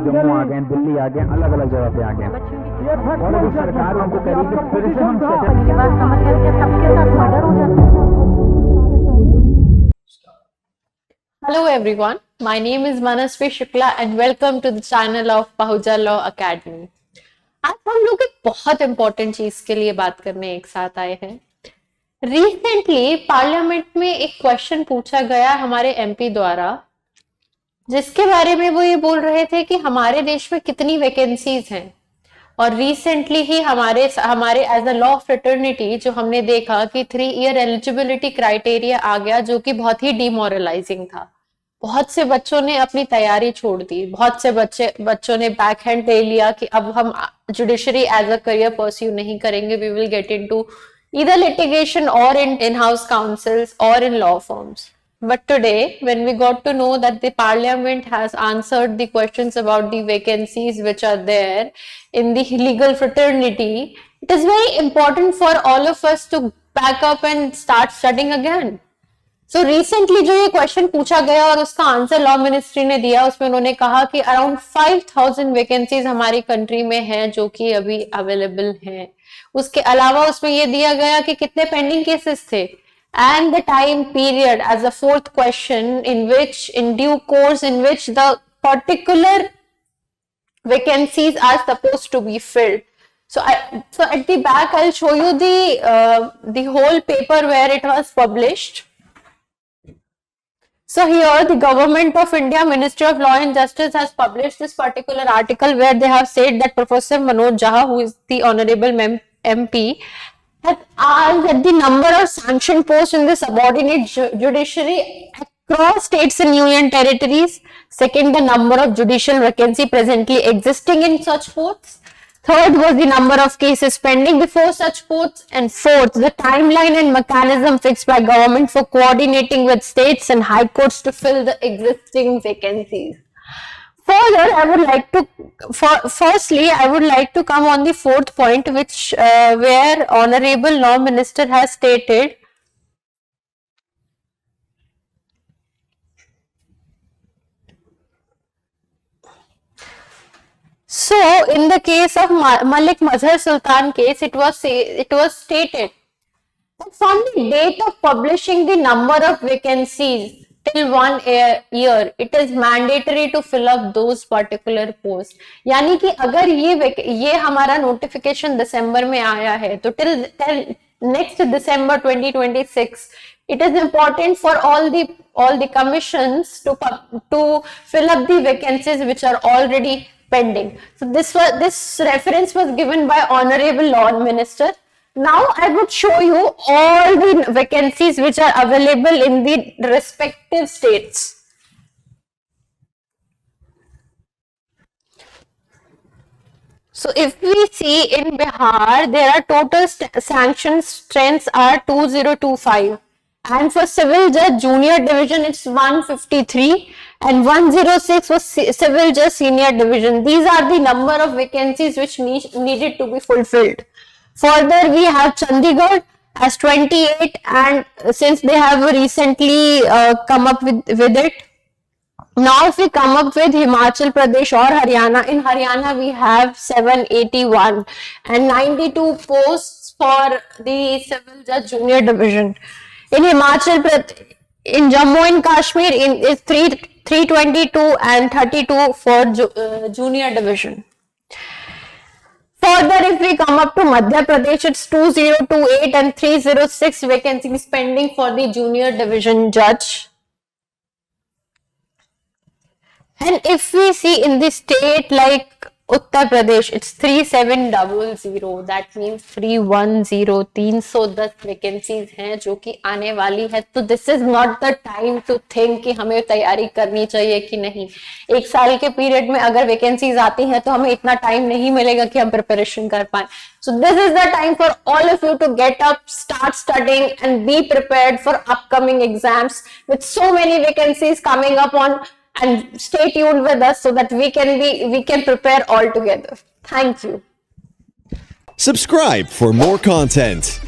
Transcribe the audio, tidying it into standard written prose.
जम्मू आ गए, दिल्ली आ गए, अलग अलग जगह पे आ गए और अभी सरकार हमको कह रही है कि फिर से हम मेरी बात समझ गए कि सबके साथ मर्डर हो जाता है। Hello everyone, my name is Manasvi Shukla and welcome to the channel of Pahuja Law Academy. आज हम लोग एक बहुत इंपॉर्टेंट चीज के लिए बात करने एक साथ आए हैं। रिसेंटली पार्लियामेंट में एक क्वेश्चन पूछा गया हमारे एमपी द्वारा, जिसके बारे में वो ये बोल रहे थे कि हमारे देश में कितनी वैकेंसीज हैं। और रिसेंटली ही हमारे एज अ लॉ फ्रेटर्निटी जो हमने देखा कि 3 ईयर एलिजिबिलिटी क्राइटेरिया आ गया, जो कि बहुत ही डिमोरलाइजिंग था। बहुत से बच्चों ने अपनी तैयारी छोड़ दी, बहुत से बच्चों ने बैक हैंड ले लिया कि अब हम judiciary as a career pursue नहीं करेंगे, we will get into either litigation or in-house counsels or in law firms. But today, when we got to know that the parliament has answered the questions about the vacancies which are there in the legal fraternity, it is very important for all of us to back up and start studying again. So recently जो ये question पूछा गया और उसका answer law ministry ने दिया, उसमें उन्होंने कहा कि अराउंड 5000 वैकेंसीज हमारी कंट्री में हैं जो कि अभी अवेलेबल हैं। उसके अलावा उसमें ये दिया गया कि कितने पेंडिंग केसेस थे and the time period as a fourth question in due course in which the particular vacancies are supposed to be filled. So at the back I'll show you the whole paper where it was published. So here the Government of India Ministry of Law and Justice has published this particular article where they have said that Professor Manoj Jha, who is the Honorable MP, has asked that the number of sanctioned posts in the subordinate judiciary across states and union territories. Second, the number of judicial vacancy presently existing in such posts. Third was the number of cases pending before such posts. And fourth, the timeline and mechanism fixed by government for coordinating with states and high courts to fill the existing vacancies. Further, I would like to come on the fourth point, which where Honorable Law Minister has stated So, in the case of Malik Mazhar Sultan case, it was stated that from the date of publishing the number of vacancies till 1 year, it is mandatory to fill up those particular posts. यानी कि अगर ये हमारा notification दिसंबर में आया है, तो till next December 2026, it is important for all the commissions to fill up the vacancies which are already pending. So this reference was given by Honorable Law Minister. Now I would show you all the vacancies which are available in the respective states. So if we see in Bihar, there are total sanctioned strengths are 2025. And for civil judge junior division, it's 153 and 106 was civil judge senior division. These are the number of vacancies which needed to be fulfilled. Further, we have Chandigarh as 28, and since they have recently come up with it. Now if we come up with Himachal Pradesh or Haryana, in Haryana we have 781 and 92 posts for the civil judge junior division. In Himachal Pradesh, in Jammu and Kashmir, is 322 and 32 for junior division. Further, if we come up to Madhya Pradesh, it's 2028 and 306 vacancies pending for the junior division judge. And if we see in the state like Uttar Pradesh, it's 3700. That means 310. 310 vacancies हैं जो कि आने वाली है. तो this is not the time to think कि हमें तैयारी करनी चाहिए कि नहीं. एक साल के पीरियड में अगर वैकेंसीज आती हैं तो हमें इतना टाइम नहीं मिलेगा कि हम प्रिपरेशन कर पाए. So this is the time for all of you to get up, start studying and be prepared for upcoming exams with so many vacancies coming up on. And stay tuned with us so that we can prepare all together. Thank you. Subscribe for more content.